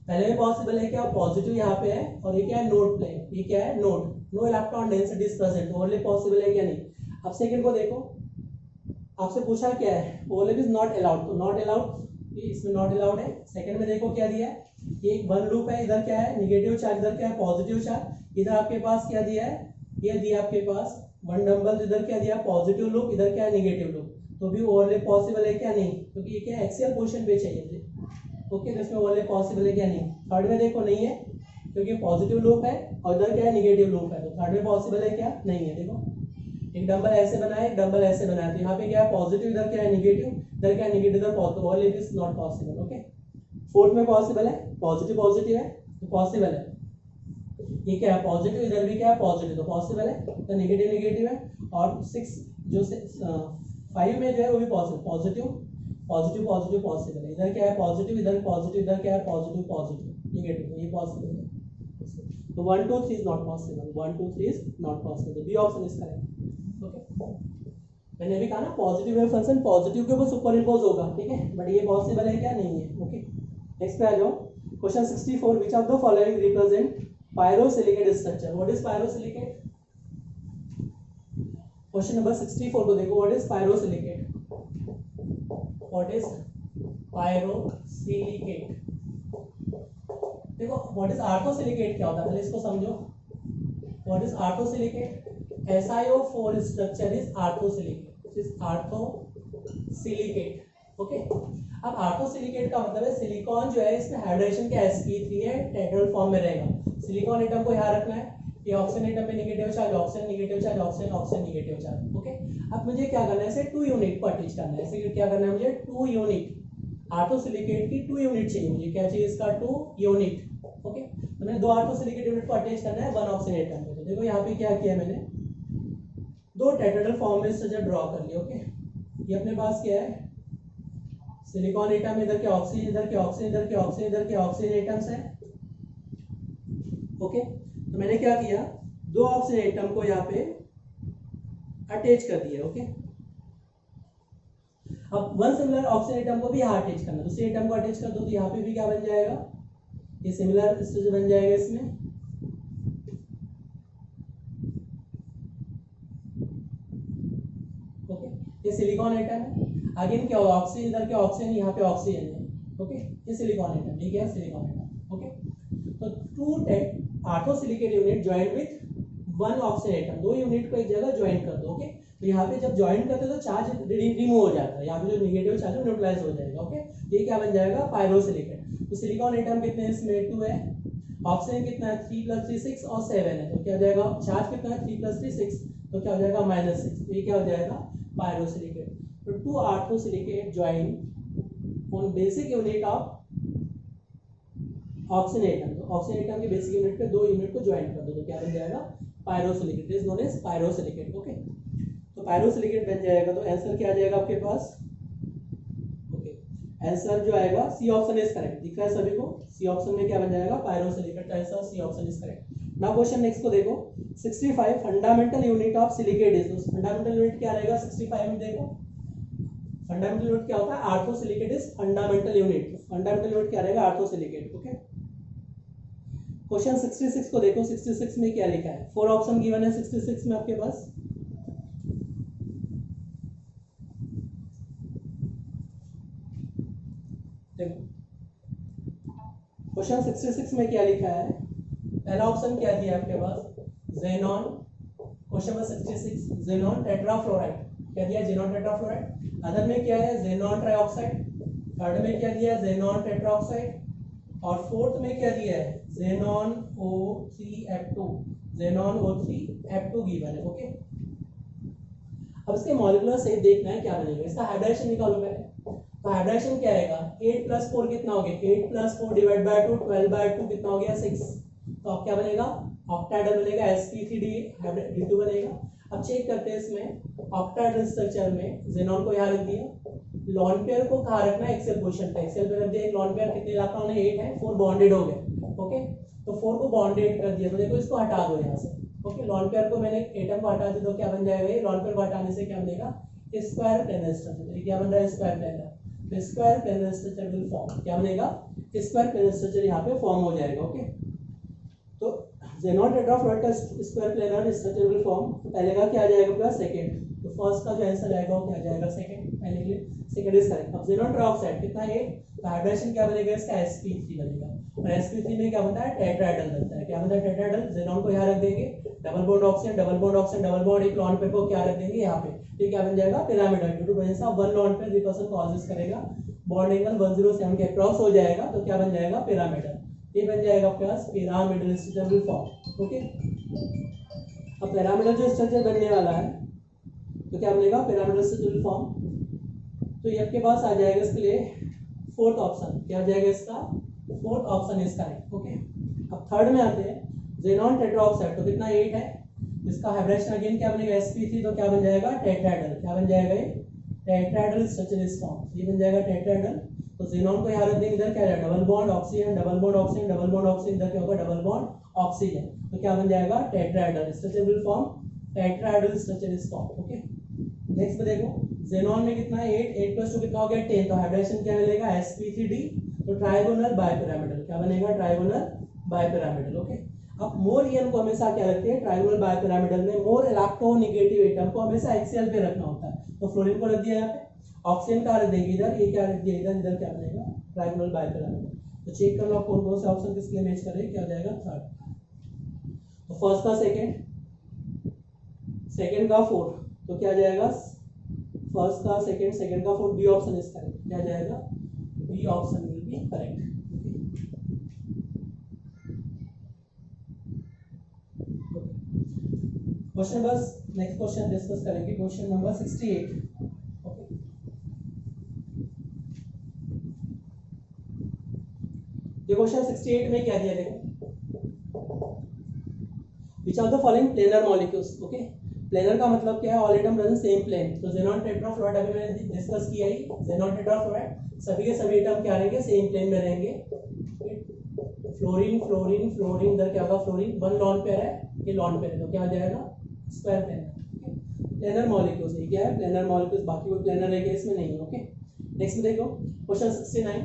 पहले में पॉसिबल है क्या, पॉजिटिव यहाँ पे है, और ये क्या है, नोड प्लेन, ये क्या है, node, no electron density is present, overlap possible है क्या, नहीं। अब सेकंड को देखो, आपसे पूछा क्या है, ओवरलैप इज नॉट अलाउड, तो नॉट अलाउड, ये इसमें नॉट अलाउड है। सेकंड में देखो क्या दिया है, ये एक वन लूप है, इधर क्या है, निगेटिव चार्ज, इधर क्या है, पॉजिटिव चार्ज, इधर आपके पास क्या दिया है, ये दिया आपके पास वन डंबल, इधर क्या दिया, पॉजिटिव लूप, इधर क्या है, निगेटिव लूप, तो भी ओवरलैप पॉसिबल है क्या, नहीं, क्योंकि ये क्या एक्सियल पोजीशन पे चाहिए, ओके। तो इसमें ओवरलैप पॉसिबल है क्या, नहीं। थर्ड में देखो नहीं है, क्योंकि पॉजिटिव लूप है और इधर क्या है, नेगेटिव लूप है, तो थर्ड में पॉसिबल है क्या, नहीं है। देखो एक डंबल ऐसे बनाए, एक डंबल ऐसे बनाए, तो यहाँ पे क्या है पॉजिटिव, इधर क्या है नेगेटिव, इधर क्या है नेगेटिव, इधर positive, all it is not possible. Okay, fourth में पॉसिबल है, पॉजिटिव पॉजिटिव है तो पॉसिबल है, ये क्या है पॉजिटिव, इधर भी क्या है पॉजिटिव तो पॉसिबल है, तो नेगेटिव नेगेटिव है। और 6 जो 5 में जो है वो भी positive positive positive positive possible है, इधर क्या है पॉजिटिव, इधर पॉजिटिव, इधर क्या है पॉजिटिव पॉजिटिव नेगेटिव, ये पॉसिबल है। तो 1 2 3 is not possible, 1 2 3 is not possible, तो B option is correct. Okay, मैंने अभी कहा ना पॉजिटिव वेव फंक्शन पॉजिटिव के ऊपर सुपर इम्पोज होगा, ठीक है, बट ये पॉसिबल है क्या, नहीं है। ओके, नेक्स्ट पे आ जाओ, question 64, which of the following represent pyrosilicate structure, what is pyrosilicate. Question number 64 को देखो, what is pyrosilicate, what is pyrosilicate. देखो व्हाट इज आर्थोसिलिकेट क्या होता है, पहले इसको समझो। What is orthosilicate, SiO4 structure is orthosilicate, is orthosilicate. Okay, अब आर्थोसिलिकेट का मतलब है सिलिकॉन जो है इसमें हाइड्रेशन का sp3 है, टेट्राहेड्रल फॉर्म में रहेगा। सिलिकॉन एटम को यहाँ रखना है, ये ऑक्सीजन एटम पे negative charge, oxygen negative charge, oxygen oxygen negative charge. Okay, अब मुझे क्या करना है, इसे 2 यूनिट पर अटैच करना है, इसे क्या करना है मुझे 2 यूनिट, आर्थोसिलिकेट की 2 यूनिट चाहिए मुझे, क्या चाहिए इसका 2 यूनिट। ओके, तो मैंने 2 आर्थोसिलिकेट यूनिट को अटैच करना है 1 ऑक्सीजन एटम पे। तो देखो यहाँ पे क्या किया मैंने, 2 टेट्राहेड्रल फॉर्म में स्ट्रक्चर ड्रॉ कर लिया। ओके, ये अपने पास क्या है सिलिकॉन एटम, इधर के ऑक्सीजन, इधर के ऑक्सीजन, इधर के ऑक्सीजन, इधर के ऑक्सीजन एटम्स है। ओके, तो मैंने क्या किया 2 ऑक्सीजन एटम को यहाँ पे अटैच कर दिया। ओके, अब 1 सिमिलर ऑक्सीजन एटम को भी यहाँ अटैच करना, दूसरे एटम को अटैच कर दो तो यहाँ पे भी क्या बन जाएगा, ये सिमिलर स्ट्रक्चर बन जाएगा इसमें। ओके, ये सिलिकॉन एटम है, अगेन क्या होगा ऑक्सीजन, इधर के ऑक्सीजन, यहाँ पे ऑक्सीजन है। ओके, ये सिलिकॉन एटम, ये क्या है सिलिकॉन एटम। ओके, तो 2 orthosilicate unit join with 1 oxygen atom, 2 unit को एक जगह ज्वाइन कर दो। ओके, तो यहाँ पे जब ज्वाइन करते हो तो चार्ज रिमूव हो जाता है, यहाँ पे जो नेगेटिव चार्ज है न्यूट्रलाइज हो जाएगा। ओके, ये क्या बन जाएगा पायरोसिलिकेट। तो सिलिकॉन एटम कितने हैं इसमें 2 है, ऑक्सीजन कितना है 3 + 3 6 और 7 है, तो क्या हो जाएगा चार्ज कितना है 3 + 3 6, तो क्या हो जाएगा -6, तो ये क्या हो जाएगा पायरोसिलिकेट। तो 2 orthosilicate join on basic unit of oxygen atom, तो ऑक्सीजन एटम के बेसिक यूनिट पे 2 यूनिट को ज्वाइन कर दो तो क्या बन जाएगा pyrosilicate, is known as pyrosilicate. Okay, तो पायरोसिलिकेट बन जाएगा, तो आंसर क्या आ जाएगा आपके पास। ओके, आंसर जो आएगा सी ऑप्शन इज करेक्ट, दिख रहा है सभी को, सी ऑप्शन में क्या बन जाएगा पायरोसिलिकेट का answer C option is correct. Now question next को देखो 65, fundamental unit of silicate is, तो फंडामेंटल यूनिट क्या रहेगा 65 में, देखो फंडामेंटल यूनिट क्या होता है orthosilicate is fundamental unit, fundamental unit क्या रहेगा आर्थोसिलिकेट। ओके, क्वेश्चन 66 को देखो, 66 में क्या लिखा है, 4 ऑप्शन गिवन है 66 में आपके पास। देखो क्वेश्चन 66 में क्या लिखा है, पहला ऑप्शन क्या दिया आपके पास xenon, question number 66 xenon tetrafluoride, क्या दिया जेनॉन टेट्राफ्लोराइड। अदर में क्या है जेनॉन ट्राइऑक्साइड, थर्ड में क्या दिया है जेनॉन टेट्राऑक्साइड, और फोर्थ में क्या दिया है xenon O3F2, xenon O3F2 given है। ओके, अब इसके मॉलिक्यूलर शेप देखना है क्या बनेगा, इसका हाइब्रिडेशन निकालो पहले। तो हाइब्रिडेशन क्या आएगा 8 + 4 कितना हो गया, 8 + 4 डिवाइड बाय 2 12/2 कितना हो गया 6, तो अब क्या बनेगा ऑक्टाहेड्रल बनेगा, sp3d2 बनेगा। अब चेक करते हैं इसमें ऑक्टाहेड्रल स्ट्रक्चर में जेनॉन को यहाँ रख दिया, लॉन पेयर को कहाँ रखना है एक्सेल पोजीशन पे, एक्सेल पे रख दिया, लॉन पेयर कितने इलेक्ट्रॉन है 8 है, 4 बॉन्डेड हो गए। ओके, तो 4 को बॉन्डेड कर दिया, तो देखो इसको हटा दो यहाँ से। ओके, लॉन पेयर को मैंने एटम को हटा दिया तो क्या बन जाएगा, ये लॉन पेयर को हटाने से क्या बनेगा स्क्वायर प्लेनर स्ट्रक्चर, क्या बन रहा है स्क्वायर प्लेनर, तो square planar structure will form, क्या बनेगा स्क्वायर प्लेनर स्ट्रक्चर यहाँ पे फॉर्म हो जाएगा। ओके, तो जेनॉन टेट्राफ्लोराइड का square planar structure will form, तो पहले का क्या आ जाएगा आपका सेकंड, तो फर्स्ट का जो आंसर आएगा वो क्या आ जाएगा सेकंड, पहले के लिए सेकंड इज करेक्ट। अब जेनॉन ट्राइऑक्साइड कितना है, तो हाइब्रिडेशन क्या बनेगा इसका sp3 बनेगा, और sp3 में क्या बनता है टेट्राहेड्रल बनता है, क्या बनता है टेट्राहेड्रल, जेनॉन को यहाँ रख देंगे, double bond oxygen double bond oxygen double bond एक लॉन पेयर को क्या रख देंगे यहाँ पे, तो क्या बन जाएगा pyramid, due to presence of 1 lone pair repulsion causes करेगा, बॉन्ड एंगल 107 के अक्रॉस हो जाएगा, तो क्या बन जाएगा पिरामिडल। ये बन जाएगा आपके पास pyramidal structure will form. Okay, अब पिरामिडल जो स्ट्रक्चर बनने वाला है तो क्या बनेगा, पिरामिडल स्ट्रक्चर विल फॉर्म। तो ये आपके पास आ जाएगा इसके लिए फोर्थ ऑप्शन, क्या आ जाएगा इसका, fourth option is correct. Okay, अब थर्ड में आते हैं, ज़ेनॉन टेट्राऑक्साइड, तो कितना 8 है, इसका हाइब्रिडेशन अगेन क्या बनेगा sp3, तो क्या बन जाएगा टेट्राहेड्रल, क्या बन जाएगा ये टेट्राहेड्रल स्ट्रक्चर इज फॉर्म, ये बन जाएगा टेट्राहेड्रल। तो ज़ेनॉन को यहाँ रख देंगे, इधर क्या है double bond oxygen, double bond oxygen, double bond oxygen, इधर क्या होगा डबल बॉन्ड ऑक्सीजन, तो क्या बन जाएगा tetrahedral structure will form, tetrahedral structure is form. Okay, next में देखो ज़ेनॉन में कितना है 8, 8 + 2 कितना हो गया 10, तो हाइब्रिडेशन क्या मिलेगा sp3d, तो ट्राइगोनल बाइपिरामिडल, क्या बनेगा ट्राइगोनल बाइपिरामिडल। ओके, अब मोर ईएन को हमेशा क्या रखते हैं ट्राइगोनल बाइपिरामिडल में, मोर इलेक्ट्रोनेगेटिव एटम को हमेशा एक्सियल पे रखना होता है, तो फ्लोरीन को रख दिया यहाँ पे, ऑक्सीजन का रख देंगे इधर, ये क्या रख दिया इधर, इधर क्या बनेगा ट्राइगोनल बाइपिरामिडल। तो चेक कर लो आप कौन कौन से ऑप्शन किसके लिए मैच कर रहे हैं, क्या हो जाएगा थर्ड। तो फर्स्ट का सेकंड, सेकंड का फोर्थ, तो क्या जाएगा फर्स्ट का सेकंड, सेकंड का fourth, B option is correct, क्या जाएगा B option will be correct. Question बस नेक्स्ट क्वेश्चन डिस्कस करेंगे, क्वेश्चन नंबर 68। ओके, ये क्वेश्चन 68 में क्या दिया देखो, which of the following planar molecules. Okay, planar का मतलब क्या है, all atom present same plane, तो ज़ेनॉन टेट्राफ्लोराइड अभी मैंने डिस्कस किया ही, ज़ेनॉन टेट्राफ्लोराइड सभी के सभी एटम क्या रहेंगे सेम प्लेन में रहेंगे। फ्लोरीन फ्लोरीन फ्लोरीन, इधर क्या होगा फ्लोरीन, वन लॉन पेयर है, ये लॉन पेयर है, तो क्या आ जाएगा स्क्वायर प्लेनर। प्लेनर मॉलिक्यूल्स, ये क्या है प्लेनर मॉलिक्यूल्स, बाकी कोई प्लेनर है इसमें नहीं है। ओके, नेक्स्ट में देखो क्वेश्चन 69,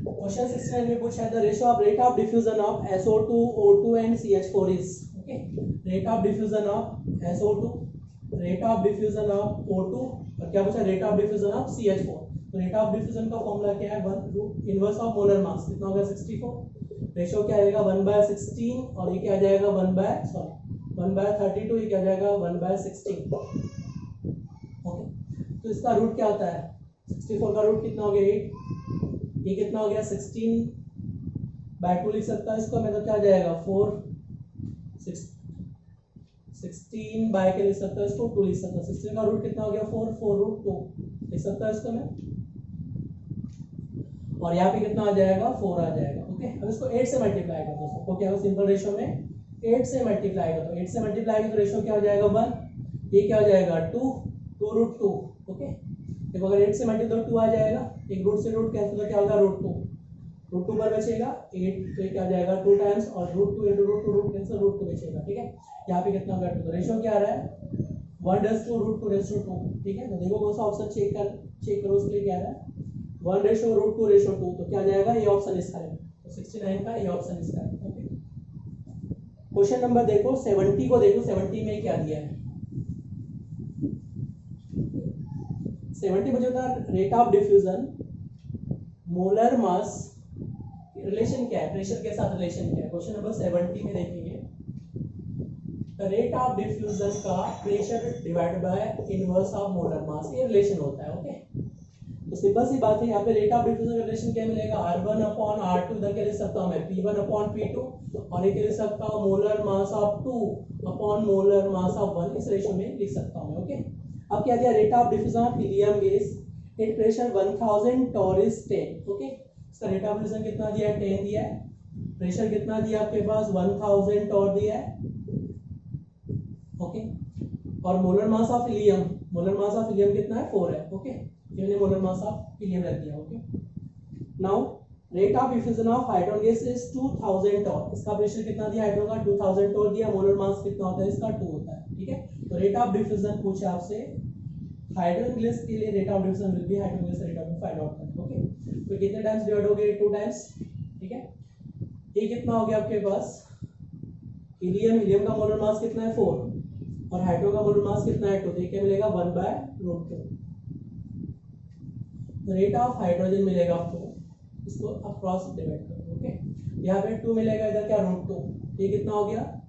क्वेश्चन 69 में पूछा है the ratio of rate of diffusion of SO2 O2 and CH4 is. Okay, rate of diffusion of SO2, rate of diffusion of O2 और क्या पूछा rate of diffusion of CH4। तो rate of diffusion का formula क्या है, 1 inverse of molar mass, कितना होगा 64, ratio क्या आएगा 1/16, और ये क्या आ जाएगा 1/32, ये क्या आ जाएगा 1/16। ओके, तो इसका रूट क्या होता है, 64 का रूट कितना हो गया 8, ये कितना हो गया 16/2 लिख सकता है इसको मैं, तो क्या आ जाएगा 4, 16 बाय के लिख सकता है इसको 2 लिख सकता है, 16 का रूट कितना हो गया 4, 4√2 लिख सकता है इसको मैं, और यहाँ पे कितना आ जाएगा 4 आ जाएगा। ओके, अब इसको 8 से मल्टीप्लाई कर दो, सबको क्या होगा सिंपल रेशियो में 8 से मल्टीप्लाई कर दो, 8 से मल्टीप्लाई करो तो रेशियो क्या हो जाएगा 1, ये क्या हो जाएगा 2, 2√2। ओके, देखो अगर 8 से मल्टीप्लाई 2 आ जाएगा, एक रूट से रूट कैंसिल तो क्या होगा √2 पर बचेगा 8, तो ये क्या आ जाएगा 2 टाइम्स, और √2 × √2 रूट कैंसिल √2 बचेगा। ठीक है, यहाँ पे कितना होगा 2, तो रेशियो क्या आ रहा है 1:√2:2। ठीक है, तो देखो कौन सा ऑप्शन चेक करो उसके लिए क्या आ रहा है 1:√2:2, तो क्या जाएगा ये ऑप्शन इस करेक्ट, तो 69 का ये ऑप्शन इस करेक्ट। ओके, क्वेश्चन नंबर देखो 70 को देखो, 70 में क्या दिया है, 70 में जो था rate of diffusion molar mass relation क्या है, प्रेशर के साथ रिलेशन क्या है। क्वेश्चन नंबर 70 में देखेंगे रेट ऑफ डिफ्यूजन का pressure divided by inverse of molar mass, ये रिलेशन होता है। ओके, तो सिंपल सी बात है, यहाँ पे रेट ऑफ डिफ्यूजन का रिलेशन क्या मिलेगा R1/R2, इधर क्या लिख सकता हूँ मैं P1/P2, और ये लिख सकता हूँ molar mass of 2 molar mass of 1, इस रेशियो में लिख सकता हूँ मैं। ओके, अब क्या दिया rate of diffusion of helium gas at pressure 1000 torr is 10। Okay, इसका रेट ऑफ डिफ्यूजन कितना दिया है 10 दिया है, प्रेशर कितना दिया आपके पास 1000 torr दिया है। ओके, और मोलर मास ऑफ हीलियम कितना है 4 है। ओके, मैंने मोलर मास ऑफ हीलियम रख दिया। Okay, now rate of diffusion of hydrogen gas is 2000 torr, इसका प्रेशर कितना दिया हाइड्रोजन का 2000 torr दिया, मोलर मास कितना होता है इसका 2 होता है। ठीक है, तो रेट ऑफ डिफ्यूजन पूछा आपसे हाइड्रोजन गैस के लिए, rate of diffusion will be hydrogen gas rate of find out करना। ओके, तो कितने टाइम्स डिवाइड हो गए 2 टाइम्स। ठीक है, ये कितना हो गया आपके पास हीलियम का मोलर मास कितना है 4, और हाइड्रो का मोलर मास कितना है 2, तो ये क्या मिलेगा 1/√2। रेट ऑफ हाइड्रोजन मिलेगा आपको, इसको आप क्रॉस डिवाइड करो। ओके, यहाँ पे 2 मिलेगा, इधर क्या √2, ये कितना हो गया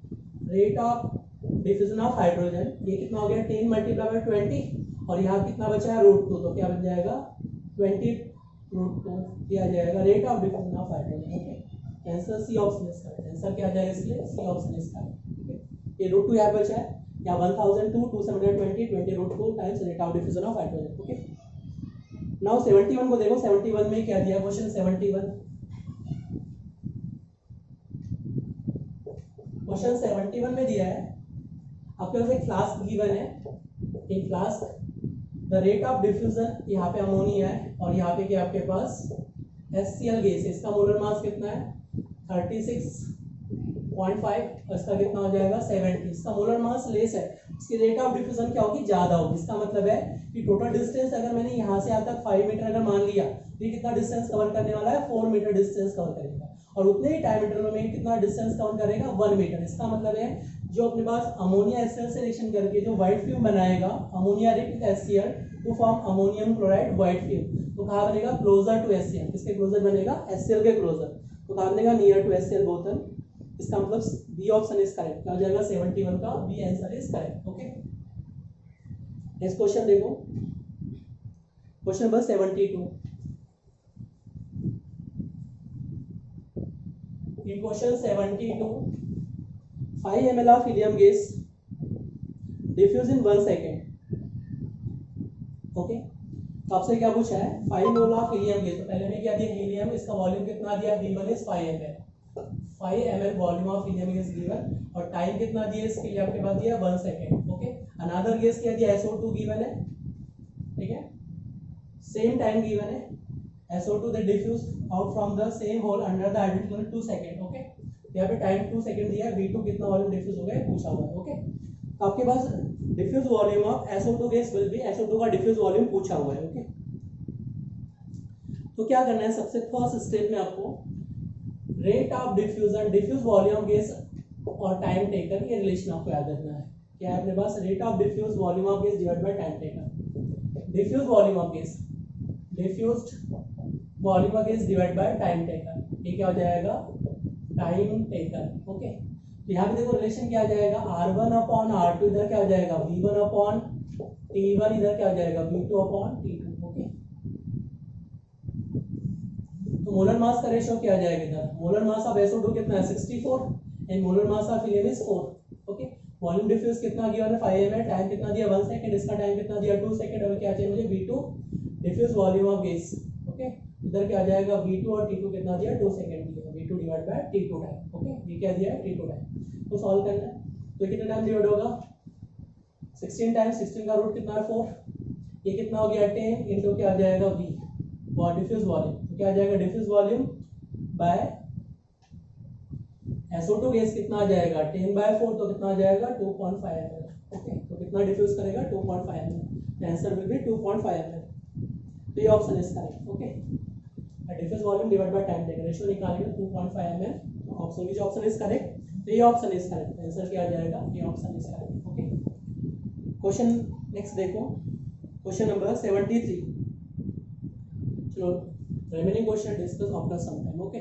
rate of diffusion of hydrogen, ये कितना हो गया 10 × 20, और यहाँ कितना बचा है √2, तो क्या बन जाएगा 20 √2 किया जाएगा rate of diffusion of hydrogen. Okay, answer C option is correct. Answer क्या आ जाएगा इसलिए सी ऑप्शन इज करेक्ट। ये √2 यहाँ बचा है, या 1002 2 720 20 √2 times rate of diffusion of hydrogen. Okay, now 71 को देखो, 71 में क्या दिया क्वेश्चन 71। क्वेश्चन 71 में दिया है आपके पास एक फ्लास्क गिवन है, एक flask, the rate of diffusion, यहाँ पे अमोनिया है और यहाँ पे क्या आपके पास HCl गैस है, इसका मोलर मास कितना है 36.5 और इसका कितना हो जाएगा 70, इसका मोलर मास लेस है, इसकी रेट ऑफ डिफ्यूजन क्या होगी ज्यादा होगी। इसका मतलब है कि टोटल डिस्टेंस अगर मैंने यहाँ से यहाँ तक 5 मीटर अगर मान लिया तो ये कितना डिस्टेंस कवर करने वाला है 4 मीटर डिस्टेंस कवर करेगा, और उतने ही टाइम इंटरवल में कितना डिस्टेंस कवर करेगा 1 मीटर। इसका मतलब है जो अपने पास अमोनिया HCl से रिएक्शन करके जो व्हाइट फ्यूम बनाएगा, ammonia react with HCl to form ammonium chloride white fume, तो कहाँ बनेगा क्लोजर टू HCl, किसके क्लोजर बनेगा HCl के क्लोजर, तो कहाँ बनेगा नियर टू HCl बोतल। इसका मतलब बी ऑप्शन इज करेक्ट, क्या हो जाएगा 71 का B answer is correct. Okay, next question देखो, question number 72। In question 72, 5 ml of helium gas diffuse in 1 second। Okay, तो आपसे क्या पूछा है 5 ml of helium gas, तो पहले में क्या दिया हीलियम, इसका वॉल्यूम कितना दिया V1 is 5 ml, 5 ml volume of helium gas given, और टाइम कितना दिया इसके लिए आपके पास दिया 1 सेकेंड। ओके, अनदर गैस क्या दिया SO2 गिवन है, ठीक है, सेम टाइम गिवन है, SO2 that diffused out from the same hole under the hydrogen 2 second. Okay, यहाँ पे टाइम 2 सेकेंड दिया है, V2 कितना वॉल्यूम डिफ्यूज हो गया पूछा हुआ है। ओके, तो आपके पास diffuse volume of SO2 gas will be, SO2 का डिफ्यूज वॉल्यूम पूछा हुआ है। ओके, तो क्या करना है, सबसे फर्स्ट स्टेप में आपको rate of diffusion, diffuse volume gas और टाइम टेकन, ये रिलेशन आपको याद रखना है। क्या है अपने पास rate of diffuse volume of gas divide by time taken, diffuse volume of gas, diffused volume of gas divide by time taken, ये क्या हो जाएगा टाइम टेकन। ओके, तो यहाँ पे देखो रिलेशन क्या आ जाएगा R1 अपॉन R2, इधर क्या हो जाएगा V1 अपॉन T1, इधर क्या हो जाएगा V2 अपॉन T2। ओके, तो मोलर मास का रेशियो क्या आ जाएगा, इधर मोलर मास ऑफ SO2 कितना है 64 and molar mass of helium is 4। Okay, volume diffuse कितना दिया है 5 ml, टाइम कितना दिया 1 सेकंड, इसका टाइम कितना दिया 2 सेकंड, और क्या चाहिए मुझे V2 diffuse volume of gas. Okay, इधर क्या आ जाएगा V2 और T2 कितना दिया 2 सेकंड दिया, V2 divide by T2 time. Okay, ये क्या दिया है T2 टाइम, तो सॉल्व करना है, तो कितने टाइम डिवाइड होगा 16 टाइम्स, 16 का रूट कितना है 4, ये कितना हो गया 10 इंटू क्या आ जाएगा V और डिफ्यूज वॉल्यूम, तो क्या आ जाएगा diffuse volume by SO2 gas कितना आ जाएगा 10/4, तो कितना आ जाएगा 2.5 ml। ओके, तो कितना डिफ्यूज करेगा 2.5 ml, answer will be 2.5 ml, तो ये option is correct. Okay, diffuse volume divide by time taken ratio निकालेंगे 2.5 ml, option which option is correct, तो ये ऑप्शन इज करेक्ट, आंसर क्या आ जाएगा ये option is correct. Okay, question next देखो, क्वेश्चन नंबर 73। चलो remaining question discuss after some time. Okay.